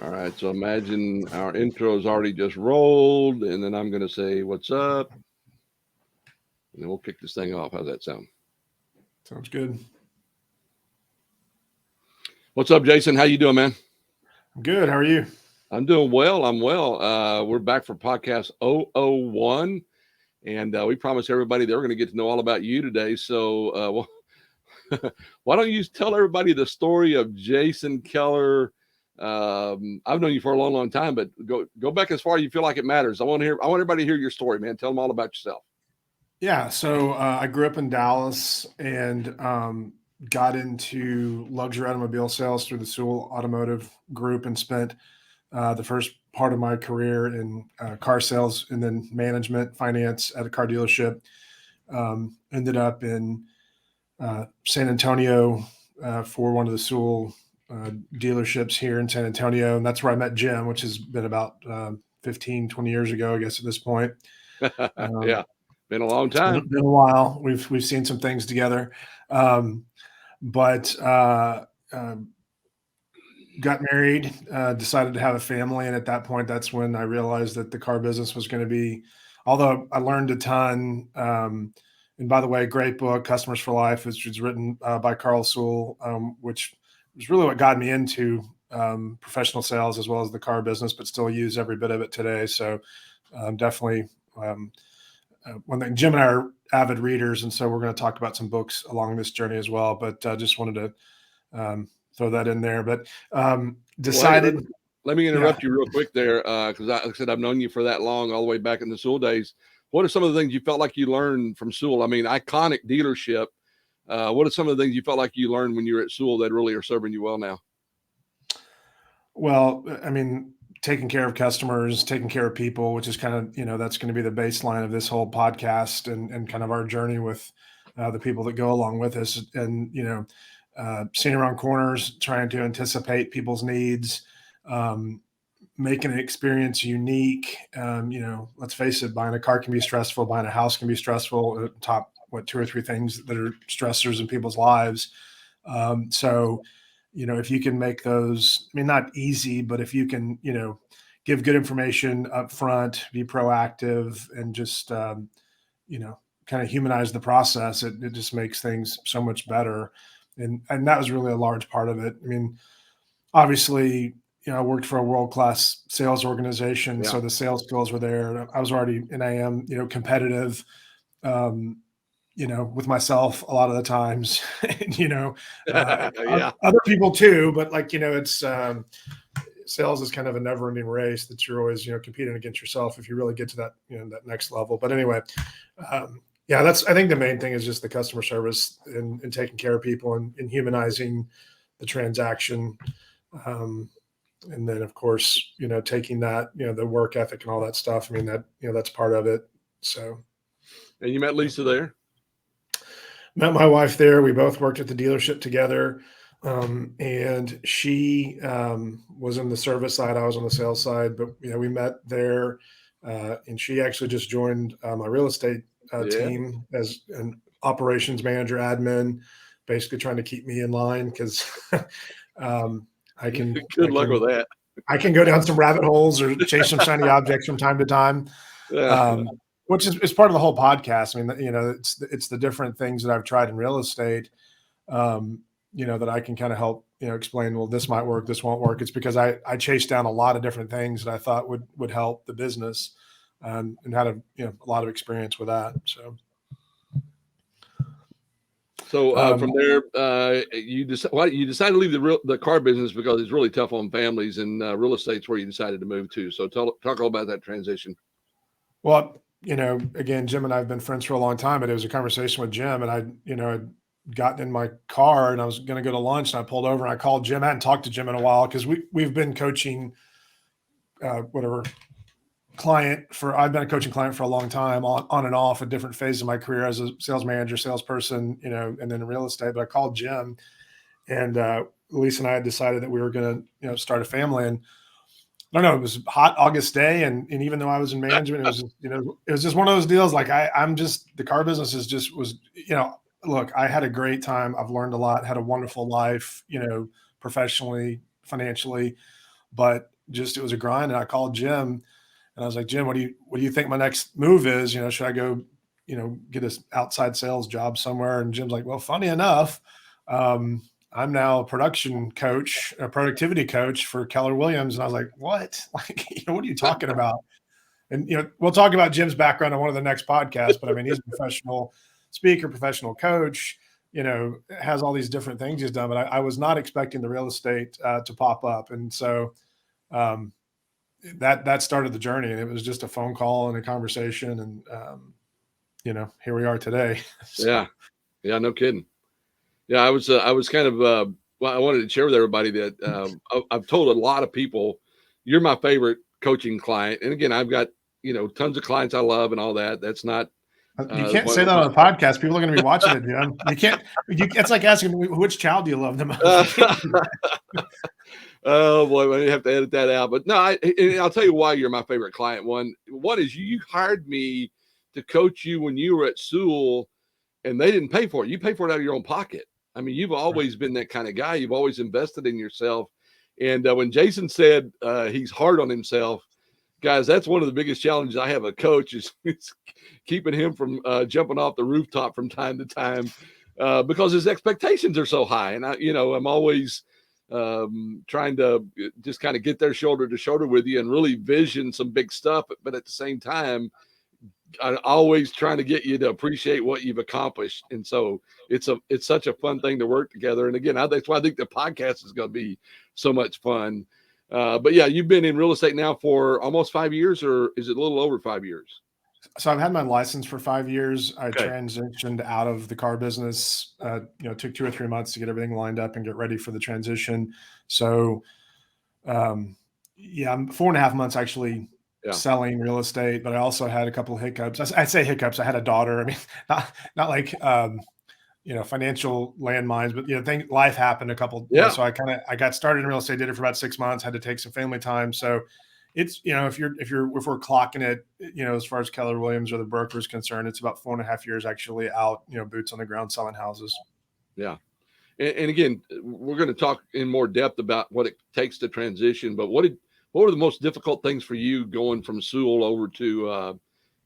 All right, so imagine our intro is already just rolled, and then I'm going to say, "What's up?" And then we'll kick this thing off. How's that sound? Sounds good. What's up, Jason? How you doing, man? I'm good. How are you? I'm doing well. I'm well. We're back for podcast 001, and we promised everybody they were going to get to know all about you today. So why don't you tell everybody the story of Jason Keller? I've known you for a long, long time, but go back as far as you feel like it matters. I want everybody to hear your story, man. Tell them all about yourself. Yeah. So I grew up in Dallas and got into luxury automobile sales through the Sewell Automotive Group and spent the first part of my career in car sales and then management, finance at a car dealership. Ended up in San Antonio for one of the Sewell dealerships here in San Antonio. And that's where I met Jim, which has been about 15, 20 years ago, I guess, at this point. Yeah, been a long time. It's been a while. We've seen some things together. But got married, decided to have a family. And at that point, that's when I realized that the car business was going to be, although I learned a ton. And by the way, great book, Customers for Life, which was written by Carl Sewell, which was really what got me into professional sales as well as the car business, but still use every bit of it today. So definitely one thing, Jim and I are avid readers, and so we're going to talk about some books along this journey as well. But just wanted to throw that in there. But decided. Well, let me interrupt you real quick there, because like I said, I've known you for that long, all the way back in the Sewell days. What are some of the things you felt like you learned from Sewell? I mean, iconic dealership. What are some of the things you felt like you learned when you were at Sewell that really are serving you well now? Well, I mean, taking care of customers, taking care of people, which is kind of, that's going to be the baseline of this whole podcast and kind of our journey with the people that go along with us. And, seeing around corners, trying to anticipate people's needs, making an experience unique. Let's face it, buying a car can be stressful, buying a house can be stressful. Top, 2 or 3 things that are stressors in people's lives. So, if you can make those, I mean, not easy, but if you can, give good information up front, be proactive, and just, kind of humanize the process, it just makes things so much better. And that was really a large part of it. I mean, obviously, I worked for a world-class sales organization, so the sales skills were there. I was already an AM, competitive, with myself a lot of the times, other people too, but it's sales is kind of a never ending race that you're always, competing against yourself if you really get to that, that next level. But anyway, I think the main thing is just the customer service and taking care of people and humanizing the transaction. And then of course, taking that, the work ethic and all that stuff. I mean, that, that's part of it. So. And you met Lisa there? Met my wife there. We both worked at the dealership together. And she was in the service side. I was on the sales side, but we met there. And she actually just joined my real estate team as an operations manager, admin, basically trying to keep me in line because I can. Good luck with that. I can go down some rabbit holes or chase some shiny objects from time to time. Which is part of the whole podcast. I mean, it's the different things that I've tried in real estate, that I can kind of help, explain, well, this might work, this won't work. It's because I chased down a lot of different things that I thought would help the business, and had a lot of experience with that. So from there, you decided to leave the car business because it's really tough on families, and real estate's where you decided to move to. So talk all about that transition. Well, again, Jim and I have been friends for a long time, but it was a conversation with Jim, and I'd gotten in my car and I was going to go to lunch, and I pulled over and I called Jim. I hadn't talked to Jim in a while because we've been coaching, I've been a coaching client for a long time on and off at different phases of my career as a sales manager, salesperson, and then in real estate. But I called Jim, and Lisa and I had decided that we were going to, start a family. And I don't know, it was a hot August day. And even though I was in management, it was just, it was just one of those deals. Like the car business was, look, I had a great time. I've learned a lot, had a wonderful life, professionally, financially, but it was a grind. And I called Jim and I was like, Jim, what do you think my next move is? Should I go, get an outside sales job somewhere? And Jim's like, well, funny enough, I'm now a production coach, a productivity coach for Keller Williams. And I was like, what? Like, what are you talking about? And, we'll talk about Jim's background on one of the next podcasts, but I mean, he's a professional speaker, professional coach, has all these different things he's done, but I was not expecting the real estate to pop up. And so, um, that started the journey, and it was just a phone call and a conversation. And, here we are today. So. Yeah. No kidding. Yeah. I was kind of, well, I wanted to share with everybody that I've told a lot of people, you're my favorite coaching client. And again, I've got, tons of clients I love and all that. That's not, you can't say that on a podcast. People are going to be watching it, Jim. You can't. It's like asking which child do you love the most. Oh boy, I have to edit that out. But no, I'll tell you why you're my favorite client. One is you hired me to coach you when you were at Sewell, and they didn't pay for it. You pay for it out of your own pocket. I mean, you've always been that kind of guy. You've always invested in yourself. And when Jason said he's hard on himself, guys, that's one of the biggest challenges I have a coach is keeping him from jumping off the rooftop from time to time because his expectations are so high. And I'm always trying to just kind of get there shoulder to shoulder with you and really vision some big stuff. But at the same time, I'm always trying to get you to appreciate what you've accomplished. And so it's such a fun thing to work together. And again, that's why I think the podcast is going to be so much fun. But yeah, you've been in real estate now for almost 5 years, or is it a little over 5 years? So I've had my license for 5 years. I transitioned out of the car business. Took 2 or 3 months to get everything lined up and get ready for the transition. So, I'm 4.5 months actually selling real estate, but I also had a couple of hiccups. I say hiccups. I had a daughter. I mean, not like financial landmines, but life happened a couple. So I got started in real estate, did it for about 6 months, had to take some family time. So it's, if we're clocking it, as far as Keller Williams or the broker is concerned, it's about 4.5 years actually out, boots on the ground selling houses. Yeah. And again, we're going to talk in more depth about what it takes to transition, but what were the most difficult things for you going from Sewell over to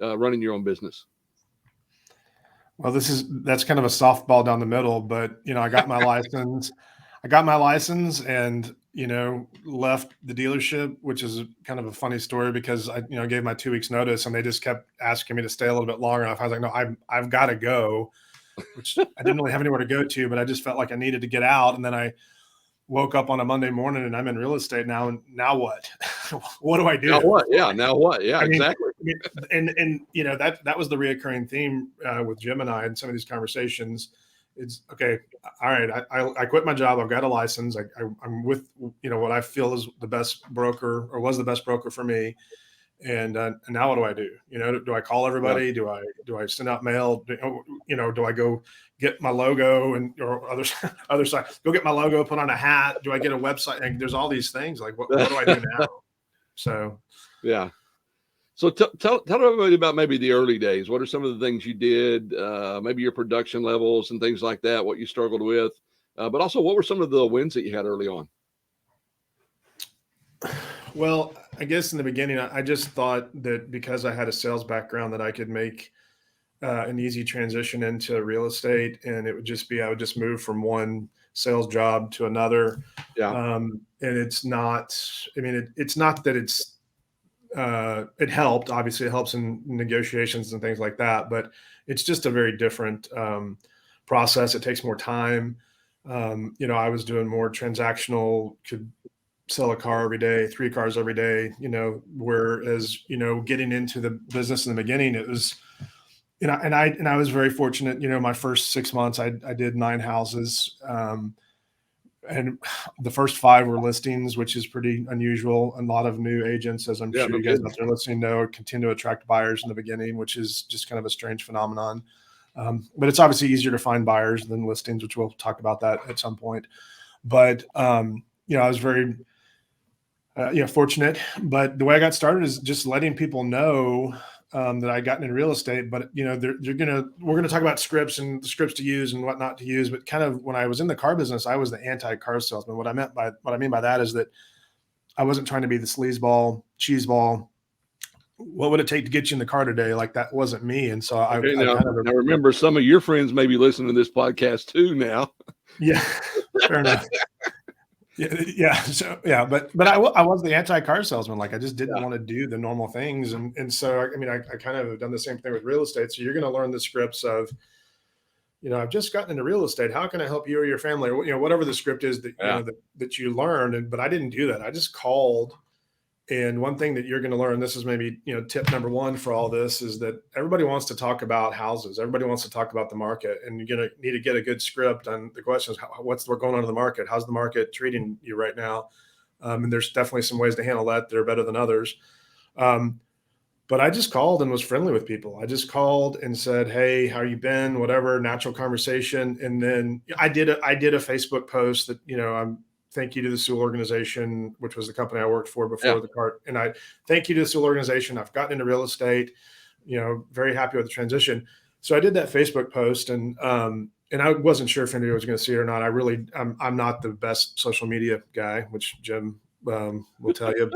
running your own business? Well, that's kind of a softball down the middle, but I got my license. And left the dealership, which is kind of a funny story because I gave my 2 weeks notice and they just kept asking me to stay a little bit longer. I was like, no, I've got to go, which I didn't really have anywhere to go to, but I just felt like I needed to get out. And then I woke up on a Monday morning and I'm in real estate now. And now what? What do I do? Now what? Yeah. Now what? Yeah, exactly. And that was the reoccurring theme with Jim and I in some of these conversations. It's okay. All right. I quit my job. I've got a license. I'm with, what I feel is the best broker or was the best broker for me. And now what do? Do I call everybody? Yeah. Do I send out mail? Do I go get my logo or other side, go get my logo, put on a hat? Do I get a website? And there's all these things like, what do I do now? So, yeah. So tell everybody about maybe the early days. What are some of the things you did? Maybe your production levels and things like that. What you struggled with, but also what were some of the wins that you had early on? Well, I guess in the beginning, I just thought that because I had a sales background that I could make an easy transition into real estate, and it would just be I would just move from one sales job to another. Yeah. And it's not. I mean, it's not that it's. It helped. Obviously, it helps in negotiations and things like that. But it's just a very different process. It takes more time. I was doing more transactional. Could sell a car every day, 3 cars every day. Whereas getting into the business in the beginning, it was. And I was very fortunate. My first 6 months, I did 9 houses. And the first 5 were listings, which is pretty unusual. A lot of new agents, as I'm sure you guys out there listening know, continue to attract buyers in the beginning, which is just kind of a strange phenomenon. But it's obviously easier to find buyers than listings, which we'll talk about that at some point. But, I was very, fortunate. But the way I got started is just letting people know that I gotten in real estate, but we're going to talk about scripts and the scripts to use and what not to use. But kind of when I was in the car business, I was the anti-car salesman. What I mean by that is that I wasn't trying to be the sleazeball, cheeseball. What would it take to get you in the car today? Like that wasn't me. And so Okay, I now, kind of, now remember, some of your friends may be listening to this podcast too now. yeah, fair enough. Yeah. So, yeah. But I was the anti-car salesman. Like I just didn't Yeah. want to do the normal things. And so, I mean, I kind of have done the same thing with real estate. So you're going to learn the scripts of, I've just gotten into real estate. How can I help you or your family? Or, whatever the script is that, Yeah. that you learned. But I didn't do that. I just called. And one thing that you're going to learn, this is maybe, tip number one for all this, is that everybody wants to talk about houses. Everybody wants to talk about the market, and you're going to need to get a good script on the questions. What's going on in the market? How's the market treating you right now? And there's definitely some ways to handle that that are better than others. But I just called and was friendly with people. I just called and said, "Hey, how you been?" Whatever, natural conversation. And then I did a Facebook post that, I'm thank you to the Sewell organization, which was the company I worked for before Yeah. the cart. And I thank you to the Sewell organization. I've gotten into real estate, very happy with the transition. So I did that Facebook post, and I wasn't sure if anybody was going to see it or not. I'm not the best social media guy, which Jim will tell you,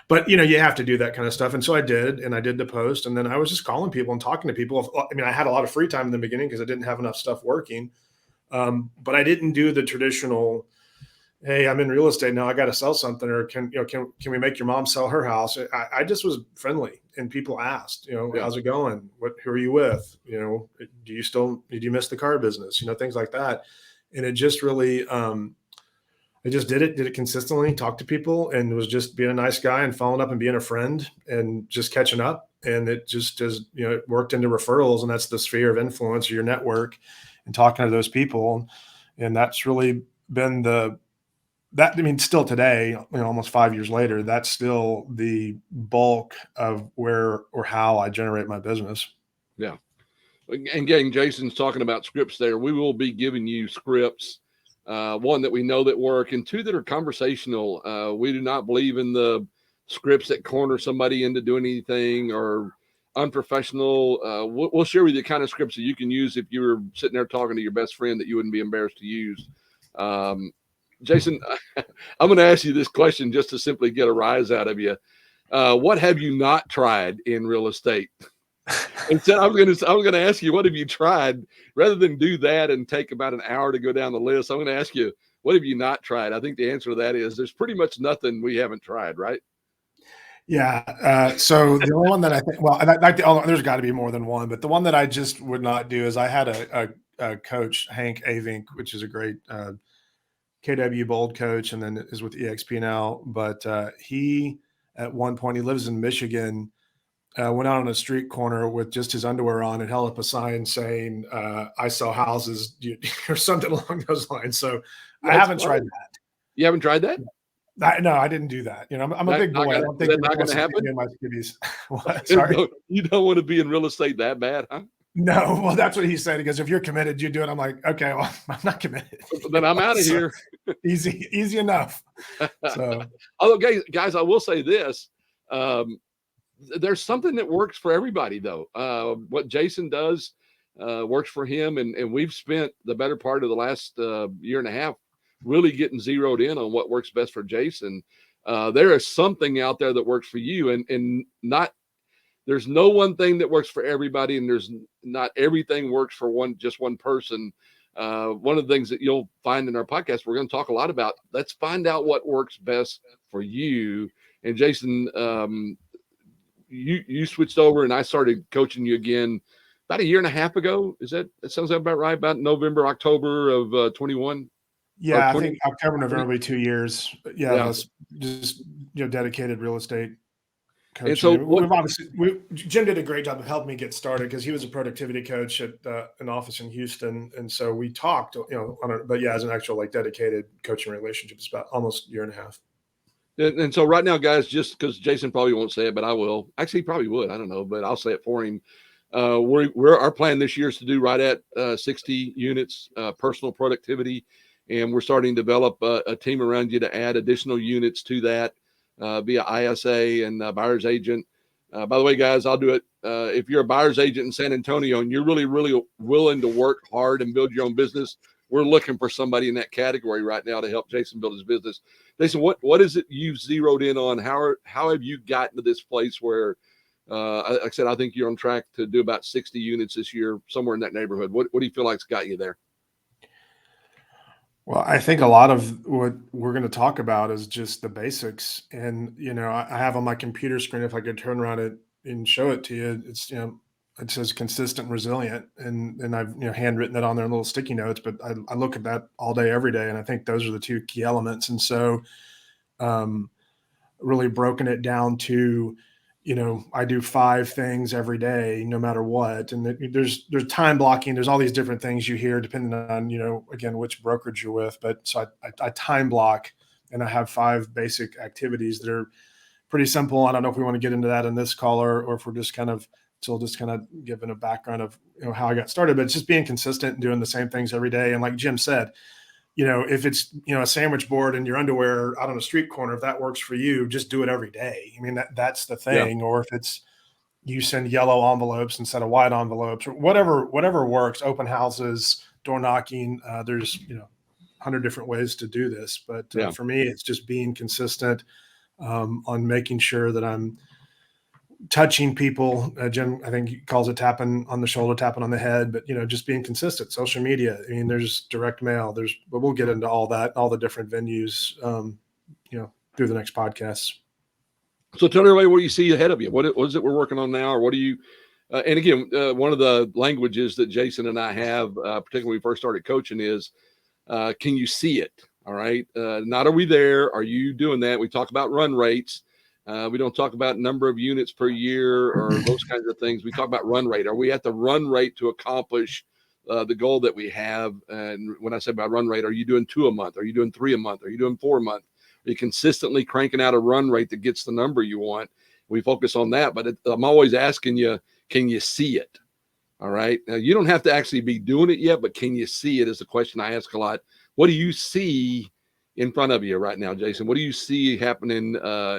but you have to do that kind of stuff. And so I did, and I did the post, and then I was just calling people and talking to people. I mean, I had a lot of free time in the beginning because I didn't have enough stuff working. But I didn't do the traditional, "Hey, I'm in real estate now. I got to sell something," or can we make your mom sell her house? I just was friendly, and people asked, Yeah. "How's it going? Who are you with? Did you miss the car business? Things like that." And it just really, I just did it consistently, talked to people, and was just being a nice guy and following up and being a friend and just catching up. And it just it worked into referrals, and that's the sphere of influence or your network and talking to those people. And that's really been still today, almost 5 years later, that's still the bulk of where or how I generate my business. Yeah. And again, Jason's talking about scripts there. We will be giving you scripts, one that we know that work, and two that are conversational. We do not believe in the scripts that corner somebody into doing anything or unprofessional. We'll share with you the kind of scripts that you can use if you were sitting there talking to your best friend that you wouldn't be embarrassed to use. Jason, I'm going to ask you this question just to simply get a rise out of you. What have you not tried in real estate? Instead, I was going to ask you, what have you tried? Rather than do that and take about an hour to go down the list, I'm going to ask you, what have you not tried? I think the answer to that is there's pretty much nothing we haven't tried, right? Yeah. So the only one that I think, there's got to be more than one, but the one that I just would not do is I had a coach, Hank Avink, which is a great KW Bold coach, and then is with EXP now. But he, at one point, he lives in Michigan. Went out on a street corner with just his underwear on and held up a sign saying, "I sell houses," or something along those lines. So I haven't tried that. You haven't tried that? No, I didn't do that. I'm a big boy. I don't think not going to happen. In my skivvies. Sorry, No, you don't want to be in real estate that bad, huh? No, well, that's what he said. He goes, "If you're committed, you do it." I'm like, "Okay, well, I'm not committed." Then I'm out of here. Easy enough. So, although, guys, I will say this. There's something that works for everybody, though. What Jason does works for him, and we've spent the better part of the last year and a half really getting zeroed in on what works best for Jason. There is something out there that works for you, and not there's no one thing that works for everybody, and there's not everything works for just one person. One of the things that you'll find in our podcast, we're going to talk a lot about. Let's find out what works best for you. And Jason, you switched over, and I started coaching you again about a year and a half ago. That sounds about right? About November, October of 21. Yeah, I think October, November will be 2 years. Yeah, Yeah. that's just dedicated real estate coaching. And so Jim did a great job of helping me get started because he was a productivity coach at an office in Houston, and so we talked, but yeah, as an actual dedicated coaching relationship, it's about almost a year and a half. And so right now, guys, just because Jason probably won't say it, but I will. Actually, he probably would. I don't know, but I'll say it for him. Our plan this year is to do right at 60 units, personal productivity, and we're starting to develop a team around you to add additional units to that via ISA and buyer's agent. By the way, guys, I'll do it. If you're a buyer's agent in San Antonio and you're really, really willing to work hard and build your own business, we're looking for somebody in that category right now to help Jason build his business. Jason, what is it you've zeroed in on? How have you gotten to this place where, like I said, I think you're on track to do about 60 units this year, somewhere in that neighborhood. What do you feel like's got you there? Well, I think a lot of what we're going to talk about is just the basics. And, I have on my computer screen, if I could turn around it and show it to you, it's, it says consistent, resilient. And I've, handwritten it on there in little sticky notes, but I look at that all day, every day. And I think those are the two key elements. And so, um, really broken it down to, I do 5 things every day, no matter what. And there's time blocking. There's all these different things you hear depending on, again, which brokerage you're with. But so I time block, and I have 5 basic activities that are pretty simple. I don't know if we want to get into that in this call, or if we're just kind of giving a background of, how I got started, but it's just being consistent and doing the same things every day. And like Jim said, if it's, a sandwich board and your underwear out on a street corner, if that works for you, just do it every day. I mean, that's the Yeah. thing. Or if it's, you send yellow envelopes instead of white envelopes, or whatever works, open houses, door knocking, there's, 100 different ways to do this. But Yeah. for me, it's just being consistent, on making sure that I'm touching people. Jim, I think he calls it tapping on the shoulder, tapping on the head, but just being consistent. Social media. I mean, there's direct mail. But we'll get into all that, all the different venues, through the next podcast. So tell everybody what you see ahead of you. What is it we're working on now, or what do you? And again, one of the languages that Jason and I have, particularly when we first started coaching, is can you see it? All right. Not are we there? Are you doing that? We talk about run rates. We don't talk about number of units per year or those kinds of things. We talk about run rate. Are we at the run rate to accomplish the goal that we have? And when I say about run rate, are you doing 2 a month? Are you doing 3 a month? Are you doing 4 a month? Are you consistently cranking out a run rate that gets the number you want? We focus on that, but I'm always asking you, can you see it? All right. Now, you don't have to actually be doing it yet, but can you see it is the question I ask a lot. What do you see in front of you right now, Jason? What do you see happening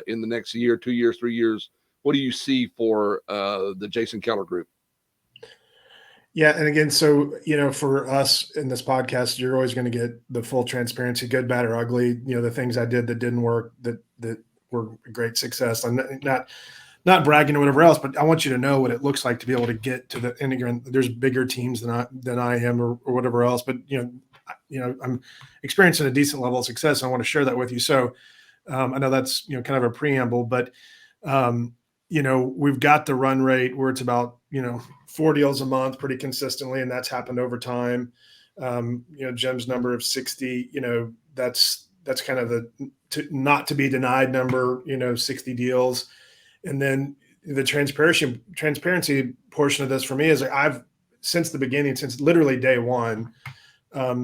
in the next year, 2 years, 3 years? What do you see for the Jason Keller Group? Yeah. And again, so, for us in this podcast, you're always going to get the full transparency, good, bad, or ugly, the things I did that didn't work, that were a great success. I'm not bragging or whatever else, but I want you to know what it looks like to be able to get to the, and again, there's bigger teams than I am, or whatever else, but I'm experiencing a decent level of success. I want to share that with you. So I know that's, kind of a preamble, but we've got the run rate where it's about, 4 deals a month pretty consistently. And that's happened over time. Jim's number of 60, that's kind of the not to be denied number, 60 deals. And then the transparency portion of this for me is I've, since the beginning, since literally day one,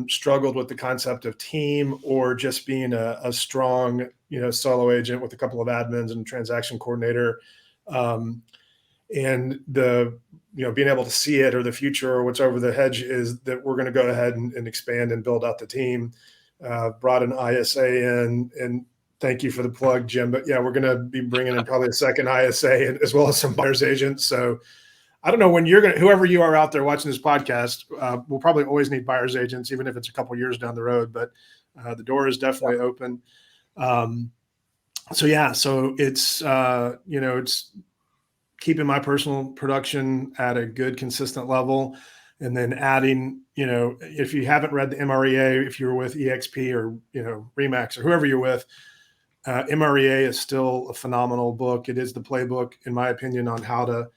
struggled with the concept of team, or just being a strong, solo agent with a couple of admins and a transaction coordinator. And the, being able to see it, or the future, or what's over the hedge, is that we're going to go ahead and expand and build out the team. Brought an ISA in, and thank you for the plug, Jim. But yeah, we're going to be bringing in probably a second ISA, as well as some buyer's agents. So I don't know when whoever you are out there watching this podcast, we'll probably always need buyer's agents, even if it's a couple of years down the road, but the door is definitely open. So it's, it's keeping my personal production at a good, consistent level. And then adding, if you haven't read the MREA, if you're with EXP or, Remax or whoever you're with, MREA is still a phenomenal book. It is the playbook, in my opinion, on how to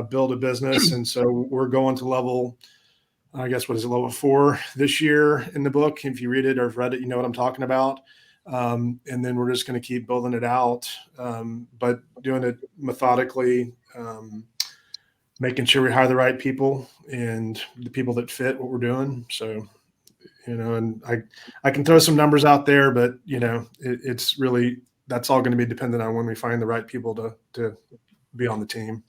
build a business. And so we're going to level, I guess, what is it, level 4 this year in the book. If you read it or have read it, you know what I'm talking about. And then we're just going to keep building it out, but doing it methodically, making sure we hire the right people and the people that fit what we're doing. So, and I can throw some numbers out there, but it's really, that's all going to be dependent on when we find the right people to be on the team.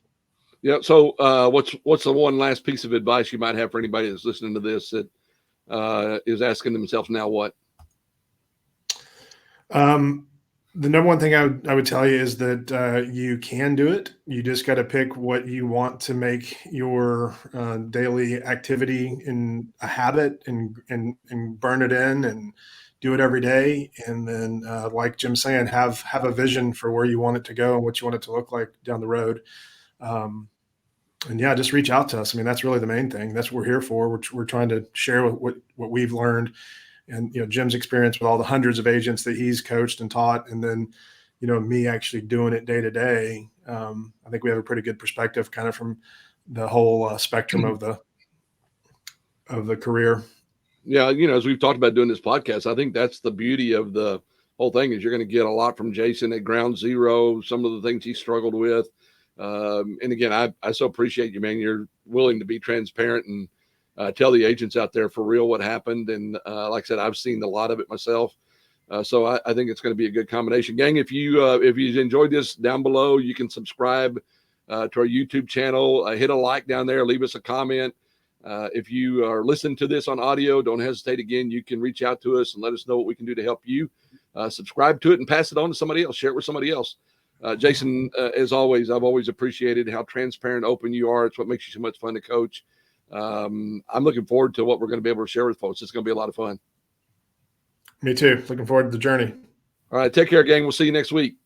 Yeah. So what's the one last piece of advice you might have for anybody that's listening to this that is asking themselves now what? The number one thing I would tell you is that you can do it. You just got to pick what you want to make your daily activity in a habit, and burn it in and do it every day. And then, like Jim's saying, have a vision for where you want it to go and what you want it to look like down the road. Um, and yeah, just reach out to us. I mean, that's really the main thing. That's what we're here for. We're trying to share what we've learned, and Jim's experience with all the hundreds of agents that he's coached and taught, and then me actually doing it day to day. I think we have a pretty good perspective, kind of from the whole spectrum of the career. Yeah, as we've talked about doing this podcast, I think that's the beauty of the whole thing is you're going to get a lot from Jason at ground zero, some of the things he struggled with. And again, I so appreciate you, man. You're willing to be transparent and tell the agents out there for real what happened. And like I said, I've seen a lot of it myself. So I think it's going to be a good combination. Gang, if you enjoyed this, down below, you can subscribe to our YouTube channel. Hit a like down there. Leave us a comment. If you are listening to this on audio, don't hesitate. Again, you can reach out to us and let us know what we can do to help you. Subscribe to it and pass it on to somebody else. Share it with somebody else. Jason, as always, I've always appreciated how transparent, open you are. It's what makes you so much fun to coach. I'm looking forward to what we're going to be able to share with folks. It's going to be a lot of fun. Me too. Looking forward to the journey. All right. Take care, gang. We'll see you next week.